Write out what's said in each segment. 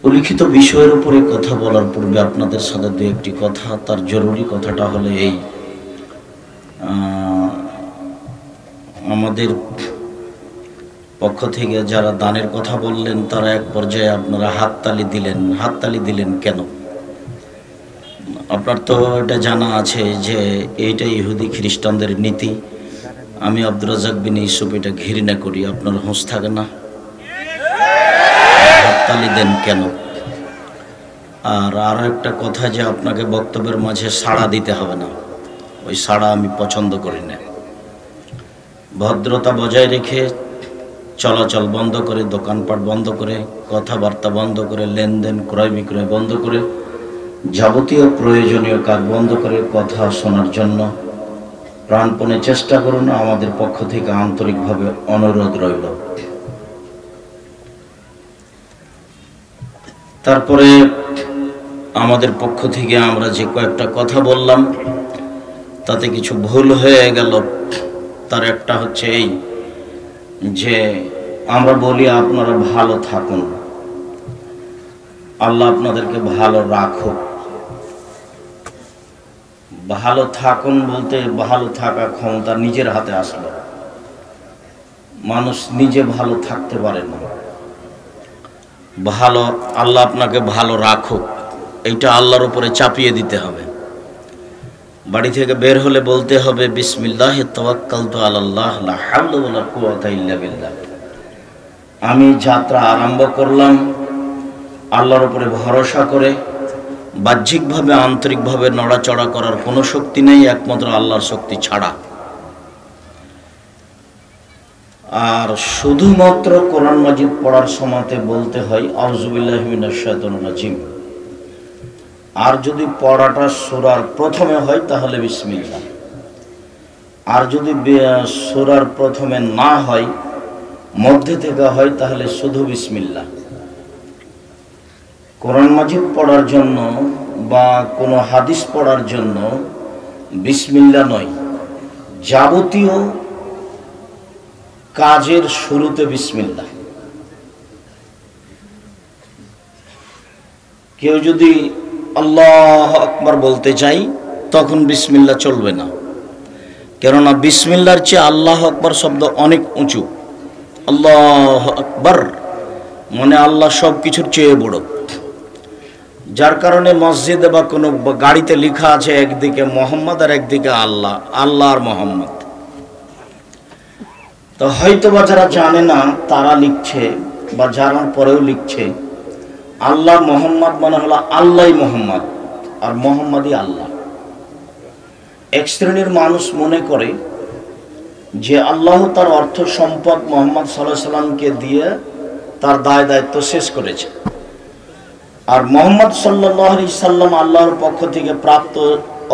উল্লিখিত বিষয়ের উপরে কথা বলার পূর্বে আপনাদের সাথে দু একটি কথা, তার জরুরি কথাটা হলো এই, আমাদের পক্ষ থেকে যারা দানের কথা বললেন তারা এক পর্যায়ে আপনারা হাততালি দিলেন কেন? আপনার তো এটা জানা আছে যে এইটা ইহুদি খ্রিস্টানদের নীতি। আমি আব্দুর রাজ্জাক বিন ইউসুফ এটা ঘৃণা করি। আপনার হোঁশ থাকে না? হাততালি দেন কেন? আর আরও একটা কথা, যে আপনাকে বক্তব্যের মাঝে সাড়া দিতে হবে না, ওই সাড়া আমি পছন্দ করি না। ভদ্রতা বজায় রেখে চলাচল বন্ধ করে, দোকানপাট বন্ধ করে, কথাবার্তা বন্ধ করে, লেনদেন ক্রয় বিক্রয় বন্ধ করে, যাবতীয় প্রয়োজনীয় কাজ বন্ধ করে কথা শোনার জন্য প্রাণপণে চেষ্টা করুন। আমাদের পক্ষ থেকে আন্তরিকভাবে অনুরোধ রইল। তারপরে আমাদের পক্ষ থেকে আমরা যে কয়েকটা কথা বললাম তাতে কিছু ভুল হয়ে গেল। তার একটা হচ্ছে এই যে আমরা বলি আপনারা ভালো থাকুন, আল্লাহ আপনাদেরকে ভালো রাখুক। ভালো থাকুন বলতে ভালো থাকা ক্ষমতা নিজের হাতে আসলো। মানুষ নিজে ভালো থাকতে পারে না। ভালো আল্লাহ আপনাকে ভালো রাখুক, এইটা আল্লাহর উপরে চাপিয়ে দিতে হবে। বাড়ি থেকে বের হলে বলতে হবে বিসমিল্লাহ তাওয়াক্কালতু আলাল্লাহ লা হাওলা ওয়ালা কুওয়াতা ইল্লা বিল্লাহ। আমি যাত্রা আরম্ভ করলাম আল্লাহর উপরে ভরসা করে। বাহ্যিকভাবে আন্তরিকভাবে নড়াচড়া করার কোনো শক্তি নেই একমাত্র আল্লাহর শক্তি ছাড়া। আর শুধুমাত্র কোরআন মাজিদ পড়ার সময়তে বলতে হয় আউযু বিল্লাহি মিনাশ শাইতানির রাজিম। আর যদি পড়াটা সূরার প্রথমে হয় তাহলে বিসমিল্লাহ। আর যদি সূরার প্রথমে না হয়, মধ্যে থেকে হয়, তাহলে শুধু বিসমিল্লাহ। কোরআন মাজিদ পড়ার জন্য বা কোনো হাদিস পড়ার জন্য বিসমিল্লাহ নয়, যাবতীয় কাজের শুরুতে বিসমিল্লাহ। কেউ যদি আল্লাহু আকবার বলতে চাই তখন বিসমিল্লাহ চলবে না, কেননা বিসমিল্লাহর চেয়ে আল্লাহু আকবার শব্দ অনেক উঁচু। আল্লাহু আকবার মানে আল্লাহ সব কিছুর চেয়ে বড়। যার কারণে মসজিদে বা কোনো গাড়িতে লেখা আছে একদিকে মোহাম্মদ আর একদিকে আল্লাহ, আল্লাহ আর মোহাম্মদ। তো হয়তো বা যারা জানে না তারা লিখছে বা জানার পরেও লিখছে আল্লাহ মোহাম্মদ মানে হলো আল্লাহই মোহাম্মদ আর মোহাম্মদই আল্লাহ। এক শ্রেণীর মানুষ মনে করে যে আল্লাহ তার অর্থ সম্পদ মুহাম্মদ সাল্লাল্লাহু আলাইহি সাল্লামকে দিয়ে তার দায় দায়িত্ব শেষ করেছে, আর মুহাম্মদ সাল্লাল্লাহু আলাইহি সাল্লাম আল্লাহর পক্ষ থেকে প্রাপ্ত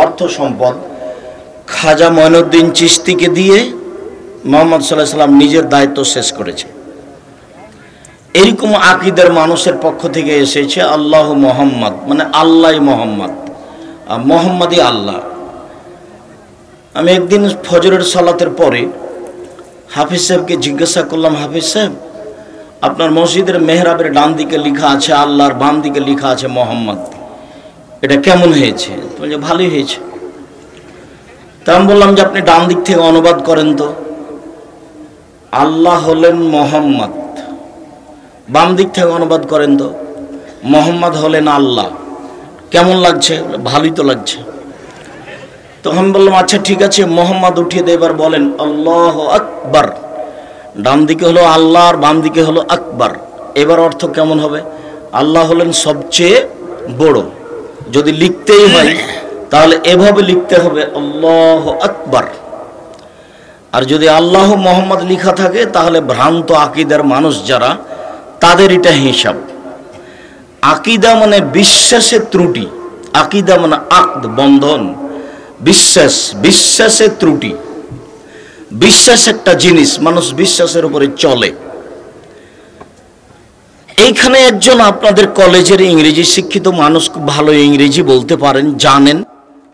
অর্থ সম্পদ খাজা মঈনুদ্দিন চিশতিকে দিয়ে মুহাম্মদ সাল্লাল্লাহু আলাইহি সাল্লাম নিজের দায়িত্ব শেষ করেছে। এরকম আকীদার মানুষের পক্ষ থেকে এসেছে আল্লাহ মুহাম্মদ মানে আল্লাহই মুহাম্মদ আর মুহাম্মদই আল্লাহ। আমি একদিন ফজরের সালাতের পরে হাফিজ সাহেবকে জিজ্ঞাসা করলাম, হাফিজ সাহেব আপনার মসজিদের মেহরাবের ডান দিকে লেখা আছে আল্লাহর, বাম দিকে লেখা আছে মোহাম্মদ, এটা কেমন হয়েছে? বলছে ভালোই হয়েছে। তা আমি বললাম যে আপনি ডান দিক থেকে অনুবাদ করেন তো। আল্লাহ হলেন মোহাম্মদ, বাম দিক থেকে অনুবাদ করেন তো। মোহাম্মদ হলেন আল্লাহ, কেমন লাগছে? ভালোই তো লাগছে। তখন বললাম আচ্ছা ঠিক আছে, মোহাম্মদ উঠিয়ে দিয়ে এবার বলেন আল্লাহু আকবার। ডান দিকে হলো আল্লাহ আর বাম দিকে হলো আকবার, এবার অর্থ কেমন হবে? আল্লাহ হলেন সবচেয়ে বড়। যদি লিখতেই হয় তাহলে এভাবে লিখতে হবে আল্লাহু আকবার। আর যদি আল্লাহ মোহাম্মদ লেখা থাকে তাহলে ভ্রান্ত আকীদার মানুষ যারা, তাদের এটা হিসাব। আকীদা মানে বিশ্বাসের ত্রুটি, আকীদা মানে আকদ বন্ধন, বিশ্বাস, বিশ্বাসের ত্রুটি। বিশ্বাস একটা জিনিস, মানুষ বিশ্বাসের উপরে চলে। এইখানে একজন আপনাদের কলেজের ইংরেজি শিক্ষিত মানুষ, খুব ভালো ইংরেজি বলতে পারেন, জানেন,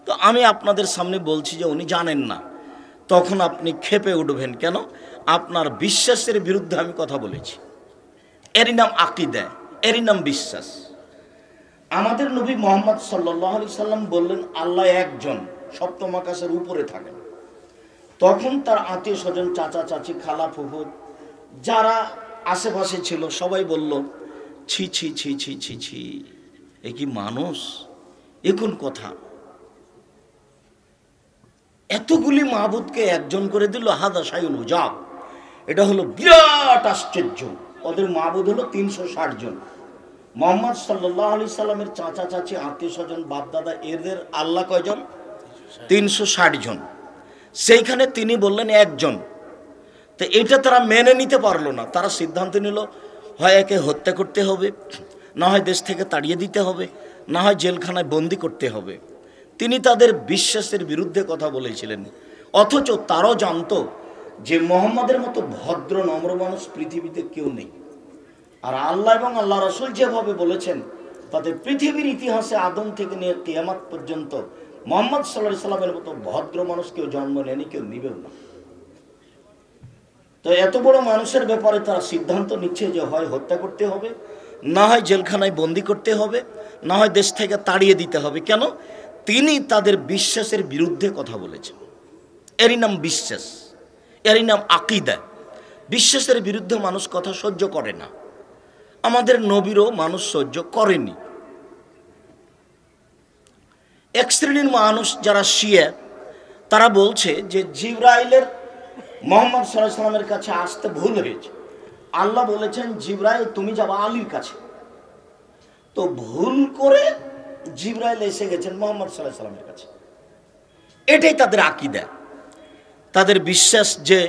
তো আমি আপনাদের সামনে বলছি যে উনি জানেন না, তখন আপনি ক্ষেপে উঠবেন কেন? আপনার বিশ্বাসের বিরুদ্ধে আমি কথা বলেছি। এরই নাম আকীদা। এরই নাম বিশ্বাস। আমাদের নবী মুহাম্মদ সাল্লাল্লাহু আলাইহি সাল্লাম বললেন আল্লাহ একজন, সপ্তম আকাশের উপরে থাকেন। তখন তার আত্মীয় স্বজন, চাচা চাচি, খালা ফুফু যারা আশেপাশে ছিল সবাই বলল, ছি ছি ছি ছি ছি ছি, এ কি মানুষ, এ কোন কথা, এতগুলি মাবুদকে একজন করে দিল, হাদা শাইউন উজাব, এটা হলো বিরাট আশ্চর্য। ওদের মাবুদ হলো 360 জন। মুহাম্মদ সাল্লাল্লাহু আলাইহি সাল্লামের চাচা চাচি, আত্মীয় স্বজন, বাপ দাদা, এদের আল্লাহ কয়জন? 360 জন। সেইখানে তিনি বললেন একজন। তো এটা তারা মেনে নিতে পারলো না। তারা সিদ্ধান্ত নিল, হয় একে হত্যা করতে হবে, না হয় দেশ থেকে তাড়িয়ে দিতে হবে, না হয় জেলখানায় বন্দি করতে হবে। তিনি তাদের বিশ্বাসের বিরুদ্ধে কথা বলেছিলেন, অথচ তারাও জানতো যে মুহাম্মাদের মতো ভদ্র নম্র মানুষ পৃথিবীতে কেউ নেই। আর আল্লাহ এবং আল্লাহ রাসূল যেভাবে বলেছেন, তাদের পৃথিবীর ইতিহাসে আদম থেকে নিয়ে কিয়ামত পর্যন্ত মুহাম্মদ সাল্লাল্লাহু আলাইহি সাল্লামের মতো ভদ্র মানুষ কেউ জন্ম নেয়নি, কেউ নিবেও না। তো এত বড় মানুষের ব্যাপারে তারা সিদ্ধান্ত নিচ্ছে যে হয় হত্যা করতে হবে, না হয় জেলখানায় বন্দি করতে হবে, না হয় দেশ থেকে তাড়িয়ে দিতে হবে। কেন? তিনি তাদের বিশ্বাসের বিরুদ্ধে কথা বলেছেন। এরই নাম বিশ্বাস, এরই নাম আকীদা। বিশ্বাসের বিরুদ্ধে মানুষ কথা সহ্য করে না। আমাদের নবীরও মানুষ সহ্য করেনি। এক শ্রেণীর মানুষ যারা শিয়া, তারা বলছে যে জিবরাইলের মুহাম্মদ সাল্লাল্লাহু আলাইহি সাল্লামের কাছে আসতে ভুল হয়েছে। আল্লাহ বলেছেন জিবরাইল তুমি যাবা আলীর কাছে, তো ভুল করে জিবরাইল এসে গেছেন মুহাম্মদ সাল্লাল্লাহু আলাইহি সাল্লামের কাছে। এটাই তাদের আকীদা, তাদের বিশ্বাস যে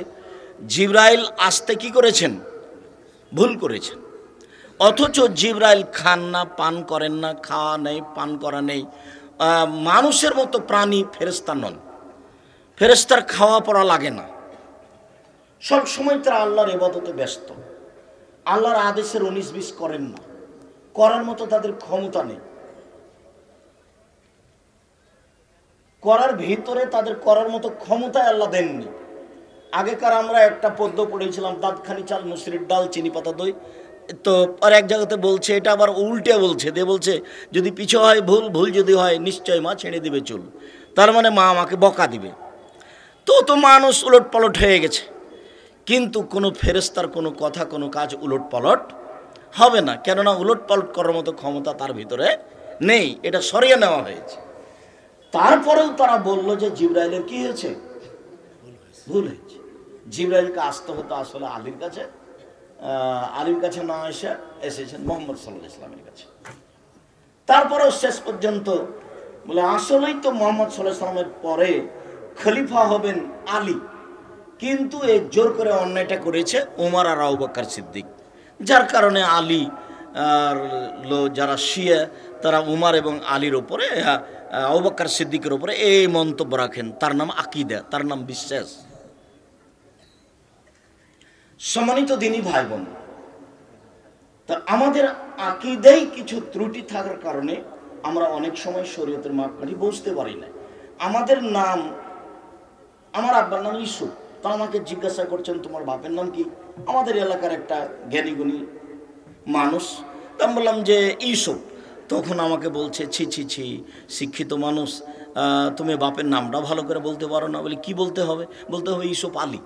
জিবরাইল আসতে কি করেছেন? ভুল করেছেন। অথচ জিবরাইল খান না, পান করেন না, খাওয়া নেই, পান করা নেই। মানুষের মতো প্রাণী, ফেরেশতা নন। ফেরেশতার খাওয়া পড়া লাগে না, সব সময় তারা আল্লাহর ইবাদতে ব্যস্ত। আল্লাহর আদেশের 19-20 করেন না, করার মতো তাদের ক্ষমতা নেই। করার ভিতরে তাদের করার মতো ক্ষমতাই আল্লাহ দেননি। আগেকার আমরা একটা পদ্য পড়েছিলাম, দাঁতখানি চাল, মুসুরির ডাল, চিনি পাতা দই। তো আর এক জায়গাতে বলছে, এটা আবার উল্টে বলছে, দিয়ে বলছে যদি পিছু হয় ভুল, ভুল যদি হয় নিশ্চয় মা ছেড়ে দিবে চুল। তার মানে মা আমাকে বকা দিবে। তো মানুষ উলট পালট হয়ে গেছে। কিন্তু কোনো ফেরেশতার কোনো কথা, কোনো কাজ উলট পালট হবে না, কেননা উলট পালট করার মতো ক্ষমতা তার ভিতরে নেই। এটা সরিয়ে নেওয়া হয়েছে। তারপরেও তারা বলল যে জিবরাইলের কি হয়েছে? ভুল হয়েছে। জিবরাইলকে আসতে হতো আসলে আলীর কাছে, আলীর কাছে না এসেছেন মুহাম্মদ সাল্লাল্লাহু আলাইহি সাল্লামের কাছে। তারপরেও শেষ পর্যন্ত বলে আসলেই তো মুহাম্মদ সাল্লাল্লাহু আলাইহি সাল্লামের পরে খলিফা হবেন আলী, কিন্তু এই জোর করে অন্যায়টা করেছে ওমর আর আবু বকর সিদ্দিক। যার কারণে আলী আর যারা শিয়া তারা উমর এবং আলীর ওপরে, আবু বকর সিদ্দিকের ওপরে এই মন্তব্য রাখেন। তার নাম আকীদা, তার নাম বিশ্বাস। সম্মানিত দ্বীনী ভাই বোন, তা আমাদের আকীদায় কিছু ত্রুটি থাকার কারণে আমরা অনেক সময় শরীয়তের মাপকাঠি বুঝতে পারি না। আমাদের নাম, আমার আব্বার নাম ইউসুফ, তা আমাকে জিজ্ঞাসা করছেন তোমার বাপের নাম কি? আমাদের এলাকার একটা জ্ঞানীগুণী মানুষ, তা আমি বললাম যে ইউসুফ। তখন আমাকে বলছে ছি ছি ছি, শিক্ষিত মানুষ, তুমি বাপের নামটা ভালো করে বলতে পারো না। বলি কি বলতে হবে? বলতে হবে ইউসুফ আলী।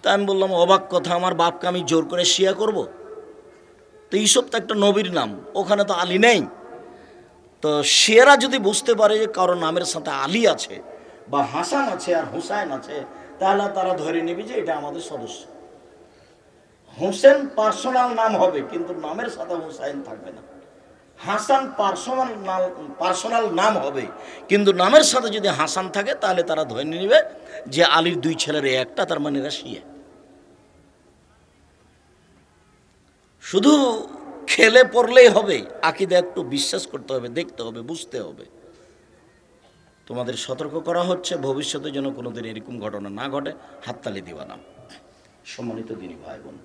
তা আমি বললাম অবাক কথা, আমার বাপকে আমি জোর করে শিয়া করব? তো ইউসুফ তো একটা নবীর নাম, ওখানে তো আলী নেই। তো শিয়ারা যদি বুঝতে পারে যে কারো নামের সাথে আলী আছে বা হাসান আছে আর হুসাইন আছে, তাহলে তারা ধরে নেবে যে এটা আমাদের সদস্য। হোসেন পার্সোনাল নাম হবে, কিন্তু নামের সাথে হুসাইন থাকবে না। হাসান পার্সোনাল নাম হবে, কিন্তু নামের সাথে যদি হাসান থাকে তাহলে তারা ধরে নেবে যে আলীর 2 ছেলের একটা, তার মানে এরা শিয়া। শুধু খেলে পড়লেই হবে, আকীদা একটু বিশ্বাস করতে হবে, দেখতে হবে, বুঝতে হবে। তোমাদের সতর্ক করা হচ্ছে ভবিষ্যতে যেন কোনোদিন এরকম ঘটনা না ঘটে, হাততালি দিবা না। সম্মানিত দ্বীনী ভাই বোন,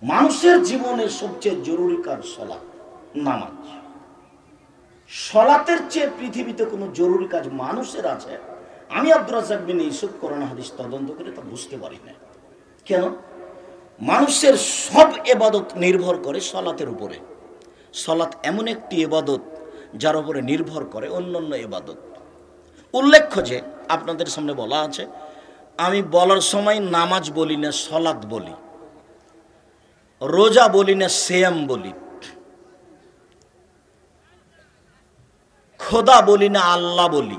মানুষের জীবনের সবচেয়ে জরুরি কাজ সালাত, নামাজ। সালাতের চেয়ে পৃথিবীতে কোনো জরুরি কাজ মানুষের আছে আমি আব্দুর রাজ্জাক বিন ইউসুফ কোরআন হাদিস তদন্ত করে তা বুঝতে পারি না। কেন? মানুষের সব ইবাদত নির্ভর করে সালাতের উপরে। সলাৎ এমন একটি ইবাদত যার উপরে নির্ভর করে অন্যান্য ইবাদত। উল্লেখ্য যে আপনাদের সামনে বলা আছে, আমি বলার সময় নামাজ বলি না, সলাৎ বলি, রোজা বলি না, সিয়াম বলি, খোদা বলি না, আল্লাহ বলি,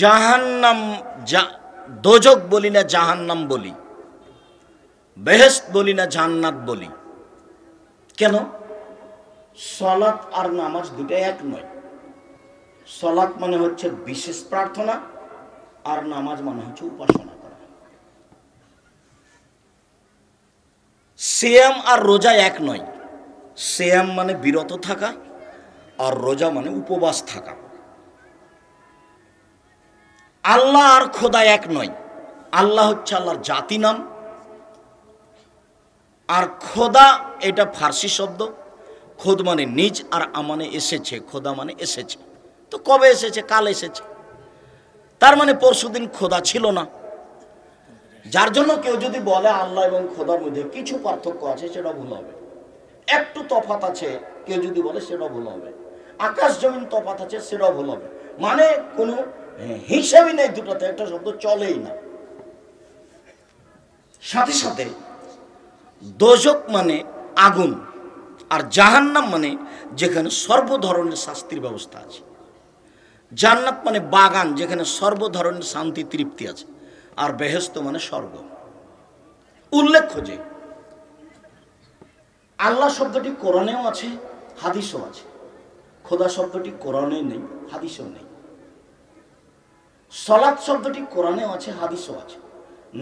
জাহান্নাম দোজক বলি না, জাহান্নাম বলি, বেহেশত বলি না, জান্নাত বলি। কেন? সলাৎ আর নামাজ দুটো এক নয়। সলাৎ মানে হচ্ছে বিশেষ প্রার্থনা, আর নামাজ মানে হচ্ছে উপাসনা করা। সিয়াম আর রোজা এক নয়। সিয়াম মানে বিরত থাকা, আর রোজা মানে উপবাস থাকা। আল্লাহ আর খোদা এক নয়। আল্লাহ হচ্ছে আল্লাহর জাতি নাম, আর খোদা এটা ফার্সি শব্দ। খোদ মানে নিজ, আর মানে এসেছে, খোদা মানে এসেছে। তো কবে এসেছে? কাল এসেছে, তার মানে পরশুদিন খোদা ছিল না। যার জন্য কেউ যদি বলে আল্লাহ এবং খোদার মধ্যে কিছু পার্থক্য আছে, সেটা ভুল হবে। একটু তফাৎ আছে কেউ যদি বলে, সেটাও ভুল হবে। আকাশ জমিন তফাৎ আছে, সেটাও ভুল হবে। মানে কোনো হিসাবই নেই দুটোতে, একটা শব্দ চলেই না। সাথে সাথে দোজক মানে আগুন, আর জাহান্নাম মানে যেখানে সর্ব ধরনের শাস্তির ব্যবস্থা আছে। জান্নাত মানে বাগান, যেখানে সর্ব ধরনের শান্তি তৃপ্তি আছে। আর বেহেশত মানে স্বর্গ। উল্লেখ্য যে আল্লাহ শব্দটি কোরআনেও আছে, হাদিসও আছে। খোদা শব্দটি কোরআনে নেই, হাদিসেও নেই। সলাৎ শব্দটি কোরআনেও আছে, হাদিসও আছে।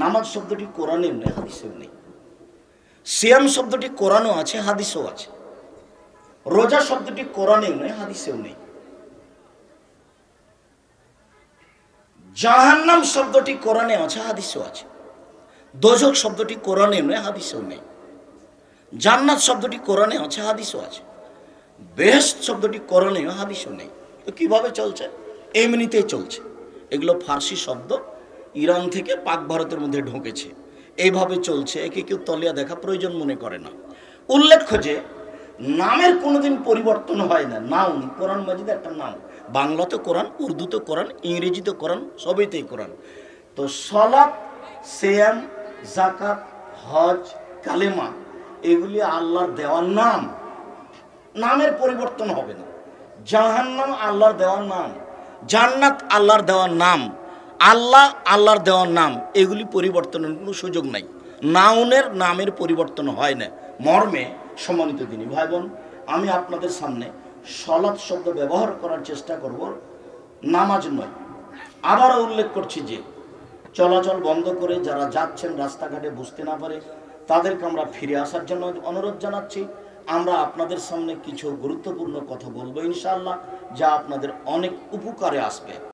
নামাজ শব্দটি কোরআনেও নেই, হাদিসেও নেই। সিয়াম শব্দটি কোরআনেও আছে, হাদিসেও আছে। রোজা শব্দটি কোরআনেও নেই, হাদিসেও নেই। জাহান্নাম শব্দটি কোরআনে আছে, হাদিসেও আছে। দোজক শব্দটি কোরআনেও নেই, হাদিসেও নেই। জান্নাত শব্দটি কোরআনে আছে, হাদিসও আছে। বেহেশত শব্দটি কোরআনেও, হাদিসও নেই। তো কিভাবে চলছে? এমনিতেই চলছে। এগুলো ফার্সি শব্দ, ইরান থেকে পাক ভারতের মধ্যে ঢুকেছে, এইভাবে চলছে। একে কেউ তলিয়া দেখা প্রয়োজন মনে করে না। উল্লেখ্য যে নামের কোনোদিন পরিবর্তন হয় না। নাউন কোরআন মাজিদ একটা নাম। বাংলাতে কোরআন, উর্দুতে কোরআন, ইংরেজিতে কোরআন, সবইতেই কোরআন। তো সলাৎ, সিয়াম, যাকাত, হজ, কালেমা এগুলি আল্লাহর দেওয়ার নাম। নামের পরিবর্তন হবে না। জাহান্নাম আল্লাহর দেওয়ার নাম, জান্নাত আল্লাহর দেওয়ার নাম, আল্লাহ আল্লাহর দেওয়ার নাম। এগুলি পরিবর্তনের কোনো সুযোগ নাই। নাউনের নামের পরিবর্তন হয় না। মর্মে সম্মানিত দিনী ভাই বোন, আমি আপনাদের সামনে সলাৎ শব্দ ব্যবহার করার চেষ্টা করব, নামাজ নয়। আবারও উল্লেখ করছি যে চলাচল বন্ধ করে যারা যাচ্ছেন, রাস্তাঘাটে বুঝতে না পারে, তাদেরকে আমরা ফিরে আসার জন্য অনুরোধ জানাচ্ছি। আমরা আপনাদের সামনে কিছু গুরুত্বপূর্ণ কথা বলবো ইনশাআল্লাহ, যা আপনাদের অনেক উপকারে আসবে।